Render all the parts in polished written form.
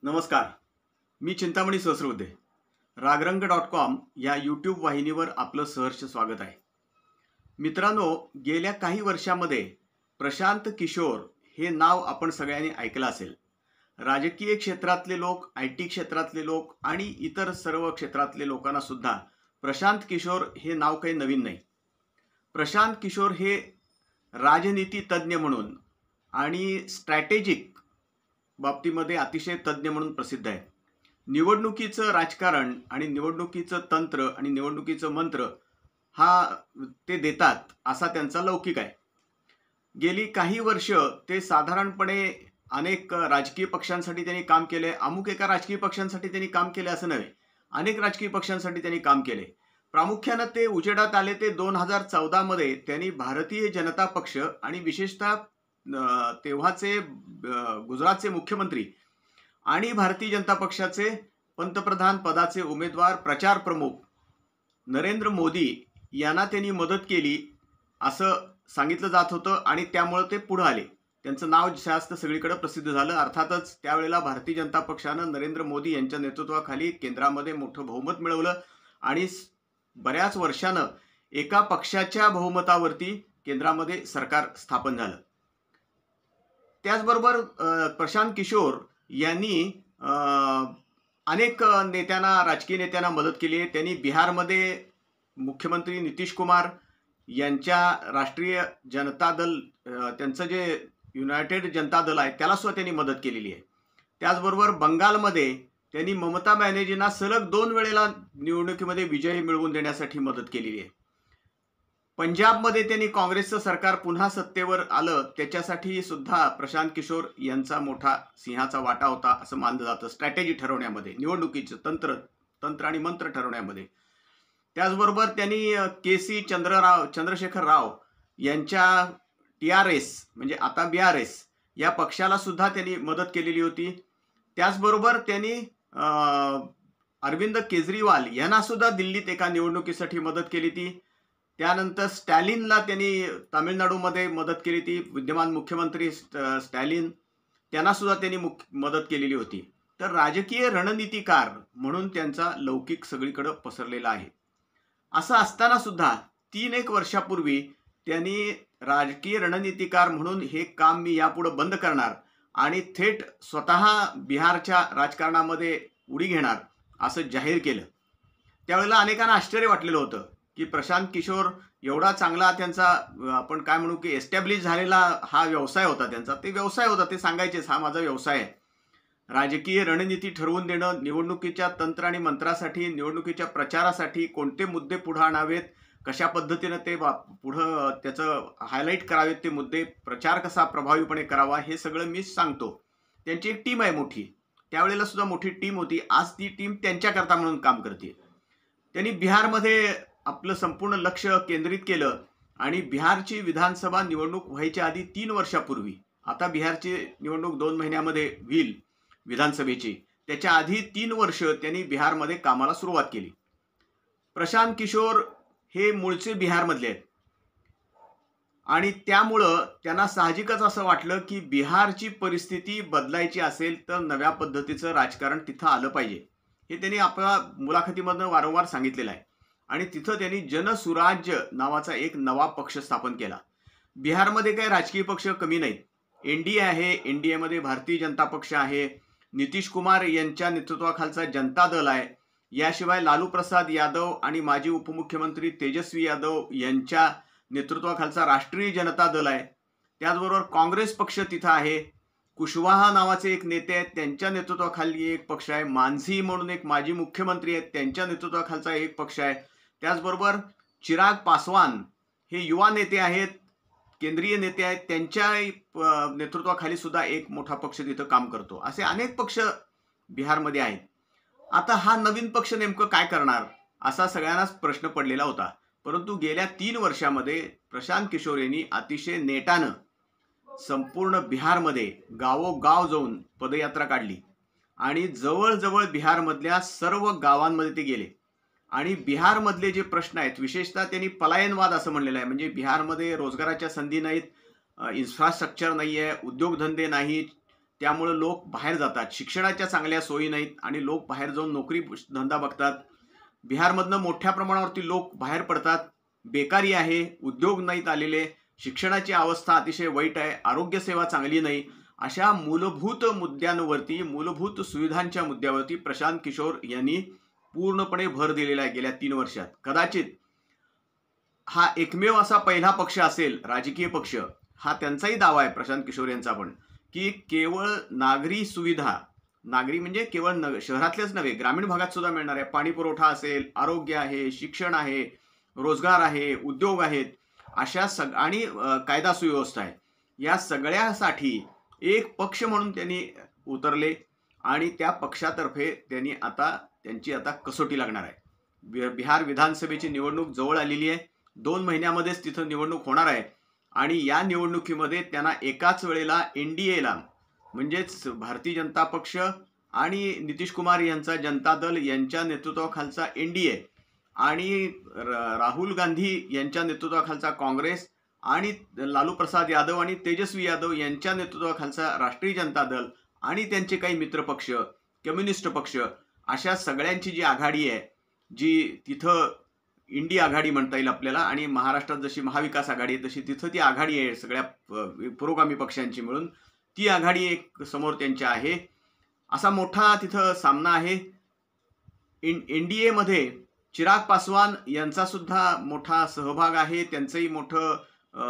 नमस्कार. मी चिंतामणी सहस्रबुद्धे. रागरंग.com या यूट्यूब वाहिनीवर आपलं सहर्ष स्वागत आहे. मित्रांनो, गेल्या काही वर्षामध्ये प्रशांत किशोर हे नाव आपण सगळ्यांनी ऐकलं असेल. राजकीय क्षेत्रातले लोक, IT क्षेत्रातले लोक आणि इतर सर्व क्षेत्रातले लोकांना सुद्धा प्रशांत किशोर हे नाव काही नवीन नाही. प्रशांत किशोर हे राजनीती तज्ज्ञ म्हणून आणि स्ट्रॅटेजिक बाबतीमध्ये अतिशय तज्ज्ञ म्हणून प्रसिद्ध आहे. निवडणुकीचं राजकारण आणि निवडणुकीचं तंत्र आणि निवडणुकीचं मंत्र ते देतात असा त्यांचा लौकिक आहे. गेली काही वर्ष ते साधारणपणे अनेक राजकीय पक्षांसाठी त्यांनी काम केले. अमुक एका राजकीय पक्षांसाठी त्यांनी काम केले असं नव्हे, अनेक राजकीय पक्षांसाठी त्यांनी काम केले. प्रामुख्यानं ते उजेडात आले ते 2014 मध्ये त्यांनी भारतीय जनता पक्ष आणि विशेषतः तेव्हाचे गुजरातचे मुख्यमंत्री आणि भारतीय जनता पक्षाचे पंतप्रधान पदाचे उमेदवार प्रचार प्रमुख नरेंद्र मोदी यांना त्यांनी मदत केली असं सांगितलं जात होतं आणि त्यामुळे ते पुढे आले. त्यांचं नाव जास्त सगळीकडे प्रसिद्ध झालं. अर्थातच त्यावेळेला भारतीय जनता पक्षानं नरेंद्र मोदी यांच्या नेतृत्वाखाली केंद्रामध्ये मोठं बहुमत मिळवलं आणि बऱ्याच वर्षानं एका पक्षाच्या बहुमतावरती केंद्रामध्ये सरकार स्थापन झालं. त्याचबरोबर प्रशांत किशोर यांनी अनेक राजकीय नेत्यांना मदत केली आहे. त्यांनी बिहारमध्ये मुख्यमंत्री नितीश कुमार यांच्या राष्ट्रीय जनता दल त्यांचं जे युनायटेड जनता दल आहे त्याला सुद्धा त्यांनी मदत केलेली आहे. त्याचबरोबर बंगालमध्ये त्यांनी ममता बॅनर्जींना सलग 2 वेळेला निवडणुकीमध्ये विजय मिळवून देण्यासाठी मदत केलेली आहे. पंजाबमध्ये त्यांनी काँग्रेसचं सरकार पुन्हा सत्तेवर आलं त्याच्यासाठी सुद्धा प्रशांत किशोर यांचा मोठा सिंहाचा वाटा होता असं मानलं जातं स्ट्रॅटेजी ठरवण्यामध्ये, निवडणुकीचं तंत्र आणि मंत्र ठरवण्यामध्ये. त्याचबरोबर त्यांनी KC चंद्रशेखर राव यांच्या TRS म्हणजे आता BRS या पक्षाला सुद्धा त्यांनी मदत केलेली होती. त्याचबरोबर त्यांनी अरविंद केजरीवाल यांना सुद्धा दिल्लीत एका निवडणुकीसाठी मदत केली ती. त्यानंतर स्टॅलिनला त्यांनी तामिळनाडूमध्ये मदत केली ती. विद्यमान मुख्यमंत्री स्टॅलिन त्यांना सुद्धा त्यांनी मदत केलेली होती. तर राजकीय रणनीतिकार म्हणून त्यांचा लौकिक सगळीकडे पसरलेला आहे. असं असताना सुद्धा 3-1 वर्षापूर्वी त्यांनी राजकीय रणनीतिकार म्हणून हे काम मी यापुढे बंद करणार आणि थेट स्वतः बिहारच्या राजकारणामध्ये उडी घेणार असं जाहीर केलं. त्यावेळेला अनेकांना आश्चर्य वाटलेलं होतं की प्रशांत किशोर एवढा चांगला त्यांचा आपण काय म्हणू की एस्टॅब्लिश झालेला हा व्यवसाय होता त्यांचा. ते व्यवसाय होता, ते सांगायचेच हा माझा व्यवसाय आहे. राजकीय रणनीती ठरवून देणं, निवडणुकीच्या तंत्र आणि मंत्रासाठी, निवडणुकीच्या प्रचारासाठी कोणते मुद्दे पुढे आणावेत, कशा पद्धतीनं ते पुढं त्याचं हायलाईट करावेत ते मुद्दे, प्रचार कसा प्रभावीपणे करावा हे सगळं मीच सांगतो. त्यांची एक टीम आहे मोठी. त्यावेळेला सुद्धा मोठी टीम होती. आज ती टीम त्यांच्याकरता म्हणून काम करते. त्यांनी बिहारमध्ये आपलं संपूर्ण लक्ष केंद्रित केलं आणि बिहारची विधानसभा निवडणूक व्हायच्या आधी 3 वर्षापूर्वी, आता बिहारची निवडणूक 2 महिन्यामध्ये होईल विधानसभेची, त्याच्या आधी 3 वर्ष त्यांनी बिहारमध्ये कामाला सुरुवात केली. प्रशांत किशोर हे मूळचे बिहारमधले आहेत आणि त्यामुळं त्यांना साहजिकच असं वाटलं की बिहारची परिस्थिती बदलायची असेल तर नव्या पद्धतीचं राजकारण तिथं आलं पाहिजे. हे त्यांनी आपल्या मुलाखतीमधनं वारंवार सांगितलेलं आहे आणि तिथं त्यांनी जनसुराज्य नावाचा एक नवा पक्ष स्थापन केला. बिहारमध्ये काही राजकीय पक्ष कमी नाहीत. NDA आहे, NDAमध्ये भारतीय जनता पक्ष आहे, नितीश कुमार यांच्या नेतृत्वाखालचा जनता दल आहे, याशिवाय लालू प्रसाद यादव आणि माजी उपमुख्यमंत्री तेजस्वी यादव यांच्या नेतृत्वाखालचा राष्ट्रीय जनता दल आहे. त्याचबरोबर काँग्रेस पक्ष तिथं आहे. कुशवाहा नावाचे एक नेते आहेत, त्यांच्या नेतृत्वाखाली एक पक्ष आहे. मांझी म्हणून एक माजी मुख्यमंत्री आहेत, त्यांच्या नेतृत्वाखालचा एक पक्ष आहे. त्याचबरोबर चिराग पासवान हे युवा नेते आहेत, केंद्रीय नेते आहेत, त्यांच्या नेतृत्वाखाली सुद्धा एक मोठा पक्ष तिथं काम करतो. असे अनेक पक्ष बिहारमध्ये आहेत. आता हा नवीन पक्ष नेमकं काय करणार असा सगळ्यांनाच प्रश्न पडलेला होता. परंतु गेल्या 3 वर्षामध्ये प्रशांत किशोर यांनी अतिशय नेटानं संपूर्ण बिहारमध्ये गावोगाव जाऊन पदयात्रा काढली आणि जवळजवळ बिहारमधल्या सर्व गावांमध्ये ते गेले आणि बिहारमधले जे प्रश्न आहेत, विशेषतः त्यांनी पलायनवाद असं म्हणलेलं आहे. म्हणजे बिहारमध्ये रोजगाराच्या संधी नाहीत, इन्फ्रास्ट्रक्चर नाही आहे, उद्योगधंदे नाहीत, त्यामुळे लोक बाहेर जातात, शिक्षणाच्या चांगल्या सोयी नाहीत आणि लोक बाहेर जाऊन नोकरी धंदा बघतात. बिहारमधनं मोठ्या प्रमाणावरती लोक बाहेर पडतात. बेकारी आहे, उद्योग नाहीत आलेले, शिक्षणाची अवस्था अतिशय वाईट आहे, आरोग्य सेवा चांगली नाही. अशा मूलभूत मुद्द्यांवरती, मूलभूत सुविधांच्या मुद्द्यावरती प्रशांत किशोर यांनी पूर्णपणे भर दिलेला आहे गेल्या 3 वर्षात. कदाचित हा एकमेव असा पहिला पक्ष असेल, राजकीय पक्ष, हा त्यांचाही दावा आहे प्रशांत किशोर यांचा पण, की केवळ नागरी सुविधा, नागरी म्हणजे केवळ शहरातलेच नव्हे, ग्रामीण भागात सुद्धा मिळणार आहे, पाणी पुरवठा असेल, आरोग्य आहे, शिक्षण आहे, रोजगार आहे, उद्योग आहेत, अशा आणि कायदा सुव्यवस्था आहे. या सगळ्यासाठी एक पक्ष म्हणून त्यांनी उतरले आणि त्या पक्षातर्फे त्यांची आता कसोटी लागणार आहे. बिहार विधानसभेची निवडणूक जवळ आलेली आहे. 2 महिन्यामध्येच तिथं निवडणूक होणार आहे आणि या निवडणुकीमध्ये त्यांना एकाच वेळेला एनडीएला म्हणजेच भारतीय जनता पक्ष आणि नितीश कुमार यांचा जनता दल यांच्या नेतृत्वाखालचा एनडीए आणि राहुल गांधी यांच्या नेतृत्वाखालचा काँग्रेस आणि लालू प्रसाद यादव आणि तेजस्वी यादव यांच्या नेतृत्वाखालचा राष्ट्रीय जनता दल आणि त्यांचे काही मित्रपक्ष, कम्युनिस्ट पक्ष, अशा सगळ्यांची जी आघाडी आहे, जी तिथं इंडी आघाडी म्हणता येईल आपल्याला, आणि महाराष्ट्रात जशी महाविकास आघाडी आहे तशी तिथं ती आघाडी आहे सगळ्या पुरोगामी पक्षांची मिळून, ती आघाडी एक समोर त्यांच्या आहे. असा मोठा तिथं सामना आहे. एनडीए मध्ये चिराग पासवान यांचा सुद्धा मोठा सहभाग आहे. त्यांचंही मोठं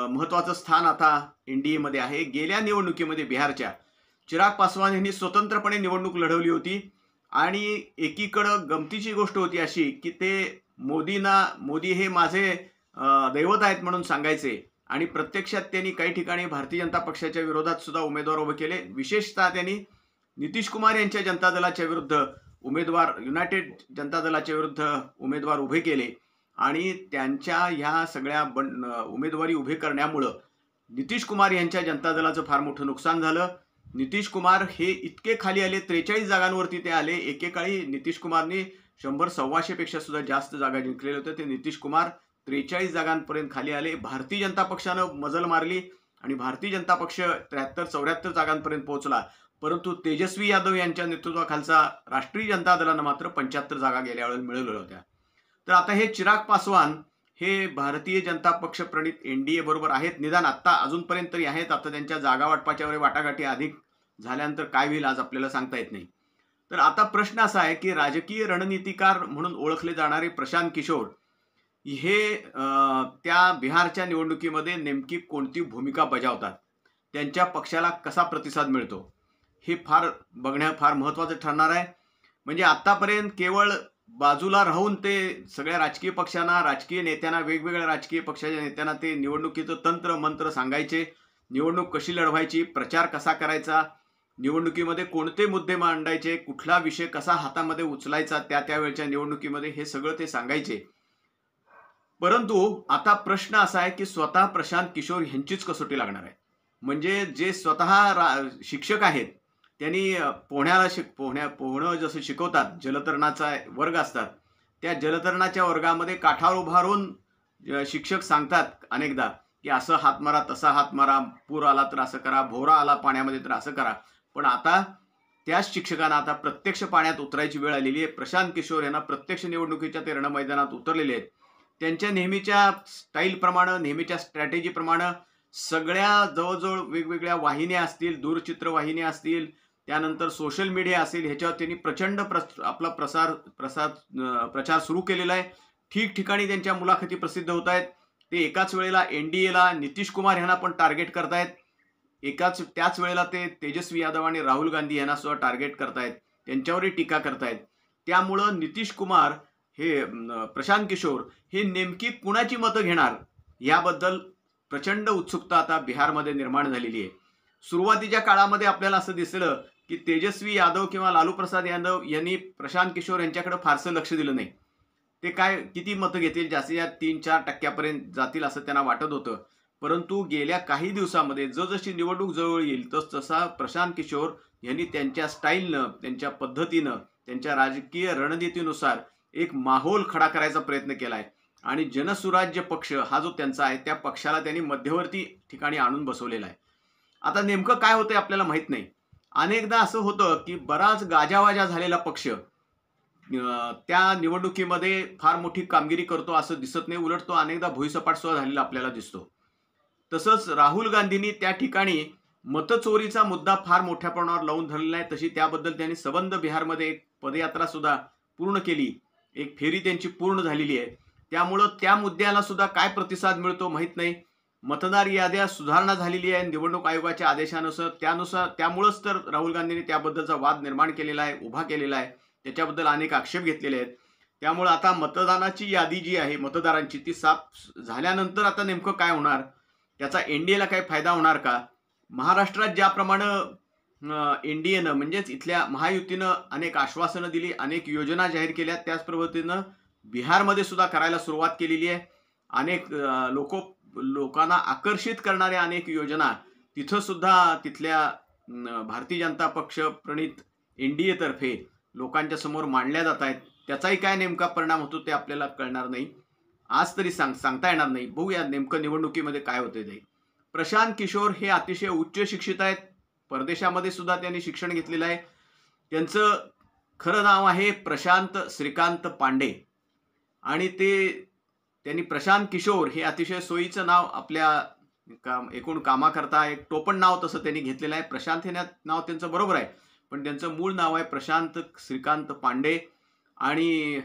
महत्वाचं स्थान आता एनडीए मध्ये आहे. गेल्या निवडणुकीमध्ये बिहारच्या चिराग पासवान यांनी स्वतंत्रपणे निवडणूक लढवली होती आणि एकीकडं गमतीची गोष्ट होती अशी की ते मोदी हे माझे दैवत आहेत म्हणून सांगायचे आणि प्रत्यक्षात त्यांनी काही ठिकाणी भारतीय जनता पक्षाच्या विरोधात सुद्धा उमेदवार उभे केले. विशेषतः त्यांनी नितीश कुमार यांच्या जनता दलाच्या विरुद्ध युनायटेड जनता दलाच्या विरुद्ध उमेदवार उभे केले आणि त्यांच्या ह्या सगळ्या उमेदवारी उभे करण्यामुळं नितीश कुमार यांच्या जनता दलाचं फार मोठं नुकसान झालं. नितीश कुमार हे इतके खाली आले, 43 जागांवरती ते आले. एकेकाळी नितीश कुमारने 100-125 पेक्षा सुद्धा जास्त जागा जिंकलेले होते. ते नितीश कुमार 43 जागांपर्यंत खाली आले. भारतीय जनता पक्षानं मजल मारली आणि भारतीय जनता पक्ष 73-74 जागांपर्यंत पोहोचला. परंतु तेजस्वी यादव यांच्या नेतृत्वाखालचा राष्ट्रीय जनता दलानं मात्र 75 जागा गेल्या वेळेला मिळवल्या होत्या. तर आता हे चिराग पासवान हे भारतीय जनता पक्ष प्रणित एनडीए बरोबर आहेत, निदान आत्ता अजूनपर्यंत तरी आहेत. आता त्यांच्या जागा वाटपाच्या वाटाघाटी अधिक झाल्यानंतर काय होईल आज आपल्याला सांगता येत नाही. तर आता प्रश्न असा आहे की राजकीय रणनीतिकार म्हणून ओळखले जाणारे प्रशांत किशोर हे त्या बिहारच्या निवडणुकीमध्ये नेमकी कोणती भूमिका बजावतात, त्यांच्या पक्षाला कसा प्रतिसाद मिळतो, हे फार महत्त्वाचं ठरणार आहे. म्हणजे आतापर्यंत केवळ बाजूला राहून ते सगळ्या राजकीय पक्षांना, राजकीय नेत्यांना, वेगवेगळ्या राजकीय पक्षाच्या नेत्यांना ते निवडणुकीचं तंत्र मंत्र सांगायचे, निवडणूक कशी लढवायची, प्रचार कसा करायचा, निवडणुकीमध्ये कोणते मुद्दे मांडायचे, कुठला विषय कसा हातामध्ये उचलायचा त्यावेळच्या निवडणुकीमध्ये, हे सगळं ते सांगायचे. परंतु आता प्रश्न असा आहे की स्वतः प्रशांत किशोर यांचीच कसोटी लागणार आहे. म्हणजे जे स्वतः शिक्षक आहेत, त्यांनी पोहणं जसं शिकवतात, जलतरणाचा वर्ग असतात, त्या जलतरणाच्या वर्गामध्ये काठावर उभारून शिक्षक सांगतात अनेकदा की असं हात मारा, तसा हात मारा, पूर आला तर असं करा, भोवरा आला पाण्यामध्ये तर असं करा. पण आता त्याच शिक्षकांना आता प्रत्यक्ष पाण्यात उतरायची वेळ आलेली आहे. प्रशांत किशोर यांना प्रत्यक्ष निवडणुकीच्या ते रणमैदानात उतरलेले आहेत. त्यांच्या नेहमीच्या स्टाईलप्रमाणे, नेहमीच्या स्ट्रॅटेजीप्रमाणे सगळ्या जवळजवळ वेगवेगळ्या वाहिन्या असतील, दूरचित्रवाहिन्या असतील, त्यानंतर सोशल मीडिया असेल, ह्याच्यावर त्यांनी प्रचंड आपला प्रचार सुरू केलेला आहे. ठिकठिकाणी त्यांच्या मुलाखती प्रसिद्ध होत आहेत. ते एकाच वेळेला एनडीएला, नितीश कुमार यांना पण टार्गेट करतायत, त्याच वेळेला ते तेजस्वी यादव आणि राहुल गांधी यांना सुद्धा टार्गेट करतायत, त्यांच्यावरही टीका करतायत. त्यामुळं नितीश कुमार हे प्रशांत किशोर हे नेमकी कुणाची मतं घेणार याबद्दल प्रचंड उत्सुकता आता बिहारमध्ये निर्माण झालेली आहे. सुरुवातीच्या काळामध्ये आपल्याला असं दिसलं की तेजस्वी यादव किंवा लालू प्रसाद यादव यांनी प्रशांत किशोर यांच्याकडे फारसं लक्ष दिलं नाही. ते किती मतं घेतील, जास्तीत जास्त 3-4% जातील असं त्यांना वाटत होतं. परंतु गेल्या काही दिवसामध्ये जशी निवडणूक जवळ येईल तसा प्रशांत किशोर यांनी त्यांच्या स्टाईलनं, त्यांच्या पद्धतीनं, त्यांच्या राजकीय रणनीतीनुसार एक माहोल खडा करायचा प्रयत्न केला आहे आणि जनसुराज्य पक्ष हा जो त्यांचा आहे त्या पक्षाला त्यांनी मध्यवर्ती ठिकाणी आणून बसवलेला आहे. आता नेमकं काय होतंय आपल्याला माहित नाही. अनेकदा असं होतं की बराच गाजावाजा झालेला पक्ष त्या निवडणुकीमध्ये फार मोठी कामगिरी करतो असं दिसत नाही, उलट तो अनेकदा भुईसपाट सुद्धा झालेला आपल्याला दिसतो. तसंच राहुल गांधींनी त्या ठिकाणी मतचोरीचा मुद्दा फार मोठ्या प्रमाणावर लावून धरलेला आहे. तशी त्याबद्दल त्यांनी सबंध बिहारमध्ये एक पदयात्रा सुद्धा पूर्ण केली, एक फेरी त्यांची पूर्ण झालेली आहे. त्यामुळं त्या मुद्द्याला सुद्धा काय प्रतिसाद मिळतो माहीत नाही. मतदार याद्या सुधारणा झालेली आहे निवडणूक आयोगाच्या आदेशानुसार, त्यामुळंच तर राहुल गांधींनी त्याबद्दलचा वाद निर्माण केलेला आहे, उभा केलेला आहे. त्याच्याबद्दल अनेक आक्षेप घेतलेले आहेत. त्यामुळे आता मतदानाची यादी जी आहे मतदारांची ती साफ झाल्यानंतर आता नेमकं काय होणार, त्याचा एनडीएला काही फायदा होणार का? महाराष्ट्रात ज्याप्रमाणे एनडीएनं म्हणजेच इथल्या महायुतीनं अनेक आश्वासनं दिली, अनेक योजना जाहीर केल्या, त्याच पद्धतीनं बिहारमध्ये सुद्धा करायला सुरुवात केलेली आहे. अनेक लोकांना आकर्षित करणाऱ्या अनेक योजना तिथं सुद्धा तिथल्या भारतीय जनता पक्ष प्रणित एनडीए तर्फे लोकांच्या समोर मांडल्या जात आहेत. त्याचाही काय नेमका परिणाम होतो ते आपल्याला कळणार नाही, आज तरी सांगता येणार नाही. बघूया नेमकं निवडणुकीमध्ये काय होते ते. प्रशांत किशोर हे अतिशय उच्च शिक्षित आहेत, परदेशामध्ये सुद्धा त्यांनी शिक्षण घेतलेलं आहे. त्यांचं खरं नाव आहे प्रशांत श्रीकांत पांडे आणि त्यांनी प्रशांत किशोर हे अतिशय सोयीचं नाव आपल्या एकूण कामाकरता एक टोपण नाव तसं त्यांनी घेतलेलं आहे. प्रशांत हे नाव त्यांचं बरोबर आहे, पण त्यांचं मूळ नाव आहे प्रशांत श्रीकांत पांडे आणि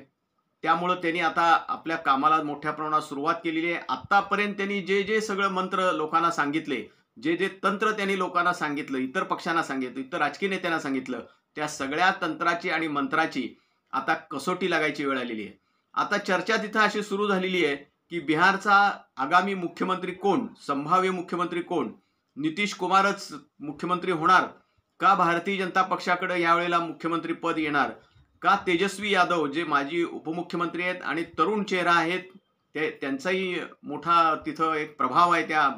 त्यामुळं त्यांनी आता आपल्या कामाला मोठ्या प्रमाणात सुरुवात केलेली आहे. आत्तापर्यंत त्यांनी जे सगळं मंत्र लोकांना सांगितले, जे तंत्र त्यांनी लोकांना सांगितलं, इतर पक्षांना सांगितलं, इतर राजकीय नेत्यांना सांगितलं, त्या सगळ्या तंत्राची आणि मंत्राची आता कसोटी लागायची वेळ आलेली आहे. आता चर्चा तिथं अशी सुरू झालेली आहे की बिहारचा आगामी मुख्यमंत्री कोण, संभाव्य मुख्यमंत्री कोण, नितीश कुमारच मुख्यमंत्री होणार का, भारतीय जनता पक्षाकडे यावेळेला मुख्यमंत्री पद येणार का, तेजस्वी यादव जे माजी उपमुख्यमंत्री आहेत आणि तरुण चेहरा आहेत, त्यांचाही मोठा तिथं एक प्रभाव आहे त्या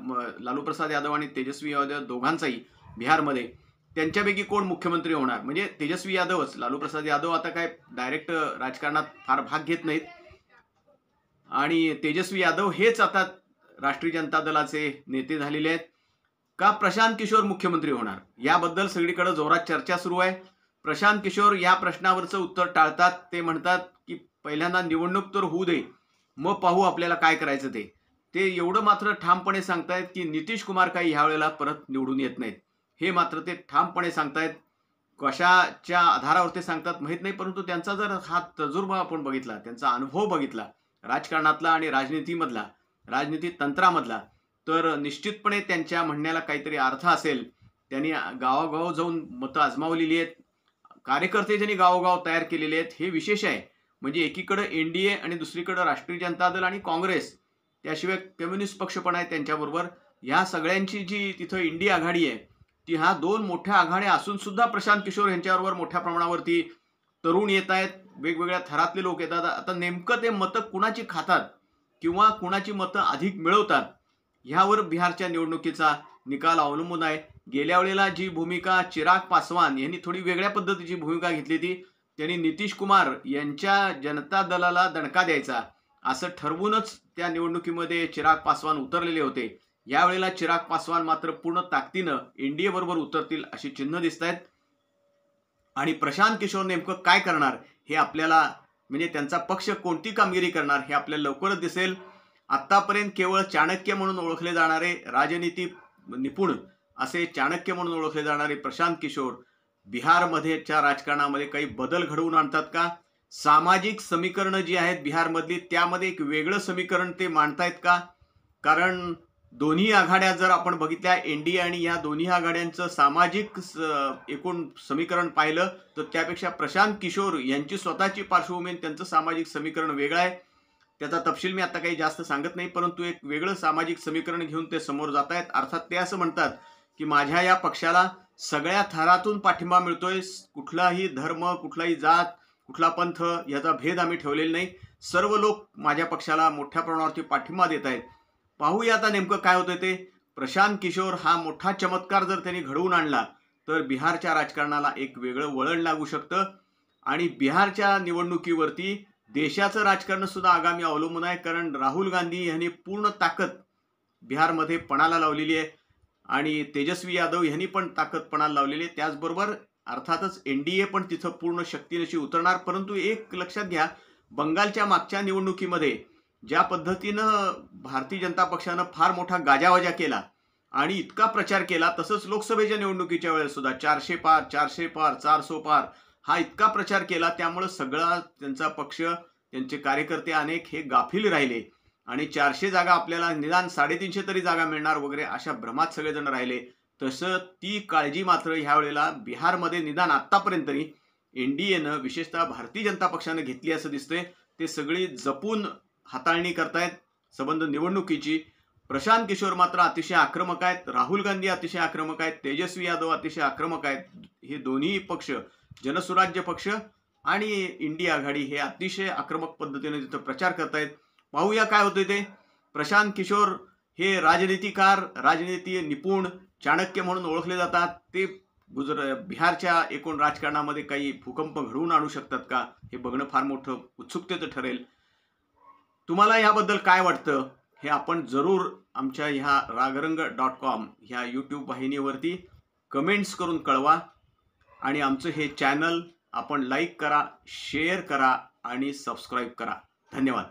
लालू प्रसाद यादव आणि तेजस्वी यादव दोघांचाही बिहारमध्ये, त्यांच्यापैकी कोण मुख्यमंत्री होणार. म्हणजे तेजस्वी यादवच, लालू प्रसाद यादव आता काय डायरेक्ट राजकारणात फार भाग घेत नाहीत आणि तेजस्वी यादव हेच आता राष्ट्रीय जनता दलाचे नेते झालेले आहेत का, प्रशांत किशोर मुख्यमंत्री होणार, याबद्दल सगळीकडे जोरात चर्चा सुरू आहे. प्रशांत किशोर या प्रश्नावरचं उत्तर टाळतात. ते म्हणतात की पहिल्यांदा निवडणूक तर होऊ दे, मग पाहू आपल्याला काय करायचं ते एवढं मात्र ठामपणे सांगतायत की नितीश कुमार काही ह्यावेळेला परत निवडून येत नाहीत, हे मात्र ते ठामपणे सांगतायत. कशाच्या आधारावर ते सांगतात माहीत नाही, परंतु त्यांचा जर हा तजुर्बा आपण बघितला, त्यांचा अनुभव बघितला राजकारणातला आणि राजनीती तंत्रामधला, तर निश्चितपणे त्यांच्या म्हणण्याला काहीतरी अर्थ असेल. त्यांनी गावागाव जाऊन मतं आजमावलेली आहेत, कार्यकर्ते ज्यांनी गावोगाव तयार केलेले आहेत, हे विशेष आहे. म्हणजे एकीकडे एनडीए आणि दुसरीकडे राष्ट्रीय जनता दल आणि काँग्रेस, त्याशिवाय कम्युनिस्ट पक्ष पण आहे त्यांच्याबरोबर. ह्या सगळ्यांची जी तिथं इंडिया आघाडी आहे ती ह्या दोन मोठ्या आघाड्या असून सुद्धा प्रशांत किशोर यांच्याबरोबर मोठ्या प्रमाणावरती तरुण येत आहेत, वेगवेगळ्या थरातले लोक येतात. आता नेमकं ते मतं कुणाची खातात किंवा कुणाची मतं अधिक मिळवतात ह्यावर बिहारच्या निवडणुकीचा निकाल अवलंबून आहे. गेल्या वेळेला जी भूमिका चिराग पासवान यांनी थोडी वेगळ्या पद्धतीची भूमिका घेतली ती, त्यांनी नितीश कुमार यांच्या जनता दलाला दणका द्यायचा असं ठरवूनच त्या निवडणुकीमध्ये चिराग पासवान उतरलेले होते. यावेळेला चिराग पासवान मात्र पूर्ण ताकदीनं एनडीए बरोबर उतरतील अशी चिन्ह दिसत आहेत. आणि प्रशांत किशोर नेमकं काय करणार हे आपल्याला, म्हणजे त्यांचा पक्ष कोणती कामगिरी करणार हे आपल्याला लवकरच दिसेल. आतापर्यंत केवळ चाणक्य म्हणून ओळखले जाणारे, राजनीती निपुण असे चाणक्य म्हणून ओळखले जाणारे प्रशांत किशोर बिहारमध्येच्या राजकारणामध्ये काही बदल घडवून आणतात का, सामाजिक समीकरणं जी आहेत बिहारमधली त्यामध्ये एक वेगळं समीकरण ते मांडतायत का, कारण दोन्ही आघाड्या जर आपण बघितल्या एनडीए आणि या दोन्ही आघाड्यांचं सामाजिक एकूण समीकरण पाहिलं तर त्यापेक्षा प्रशांत किशोर यांची स्वतःची पार्श्वभूमी, त्यांचं सामाजिक समीकरण वेगळं आहे. त्याचा तपशील मी आता काही जास्त सांगत नाही, परंतु एक वेगळं सामाजिक समीकरण घेऊन ते समोर जात आहेत. अर्थात ते असं म्हणतात की माझ्या या पक्षाला सगळ्या थरातून पाठिंबा मिळतोय, कुठलाही धर्म, कुठलाही जात, कुठला पंथ याचा भेद आम्ही ठेवलेला नाही, सर्व लोक माझ्या पक्षाला मोठ्या प्रमाणावरती पाठिंबा देत आहेत. पाहूया आता नेमकं काय होतं ते. प्रशांत किशोर हा मोठा चमत्कार जर त्यांनी घडवून आणला तर बिहारच्या राजकारणाला एक वेगळं वळण लागू शकतं आणि बिहारच्या निवडणुकीवरती देशाचं राजकारण सुद्धा आगामी अवलंबून आहे. कारण राहुल गांधी यांनी पूर्ण ताकद बिहारमध्ये पणाला लावलेली आहे आणि तेजस्वी यादव यांनी पण ताकद पणाला लावलेली आहे. त्याचबरोबर अर्थातच एनडीए पण तिथं पूर्ण शक्तीनिशी उतरणार. परंतु एक लक्षात घ्या, बंगालच्या मागच्या निवडणुकीमध्ये ज्या पद्धतीनं भारतीय जनता पक्षानं फार मोठा गाजावाजा केला आणि इतका प्रचार केला, तसंच लोकसभेच्या निवडणुकीच्या वेळेस सुद्धा 400 पार 400 पार 400 पार हा इतका प्रचार केला. त्यामुळे सगळा त्यांचा पक्ष, त्यांचे कार्यकर्ते अनेक हे गाफील राहिले आणि 400 जागा आपल्याला निदान 350 तरी जागा मिळणार वगैरे अशा भ्रमात सगळेजण राहिले. तसं ती काळजी मात्र ह्या वेळेला बिहारमध्ये निदान आतापर्यंत तरी एनडीएनं, विशेषतः भारतीय जनता पक्षानं घेतली असं दिसतंय. ते सगळी जपून हाताळणी करतायत संबंध निवडणुकीची. प्रशांत किशोर मात्र अतिशय आक्रमक आहेत, राहुल गांधी अतिशय आक्रमक आहेत, तेजस्वी यादव अतिशय आक्रमक आहेत. हे दोन्ही पक्ष, जनसुराज्य पक्ष आणि इंडिया आघाडी, हे अतिशय आक्रमक पद्धतीने तिथं प्रचार करतायत. पाहूया काय होतंय ते. प्रशांत किशोर हे राजनीतिकार, राजनीती निपुण, चाणक्य म्हणून ओळखले जातात. ते बिहारच्या एकूण राजकारणामध्ये काही भूकंप घडवून आणू शकतात का, हे बघणं फार मोठं उत्सुकतेचं ठरेल. तुम्हाला याबद्दल काय वाटतं हे आपण जरूर आमच्या ह्या रागरंग.com ह्या यूट्यूब वाहिनीवरती कमेंट्स करून कळवा. आणि आमचं हे चॅनल आपण लाईक करा, शेअर करा आणि सबस्क्राईब करा. धन्यवाद.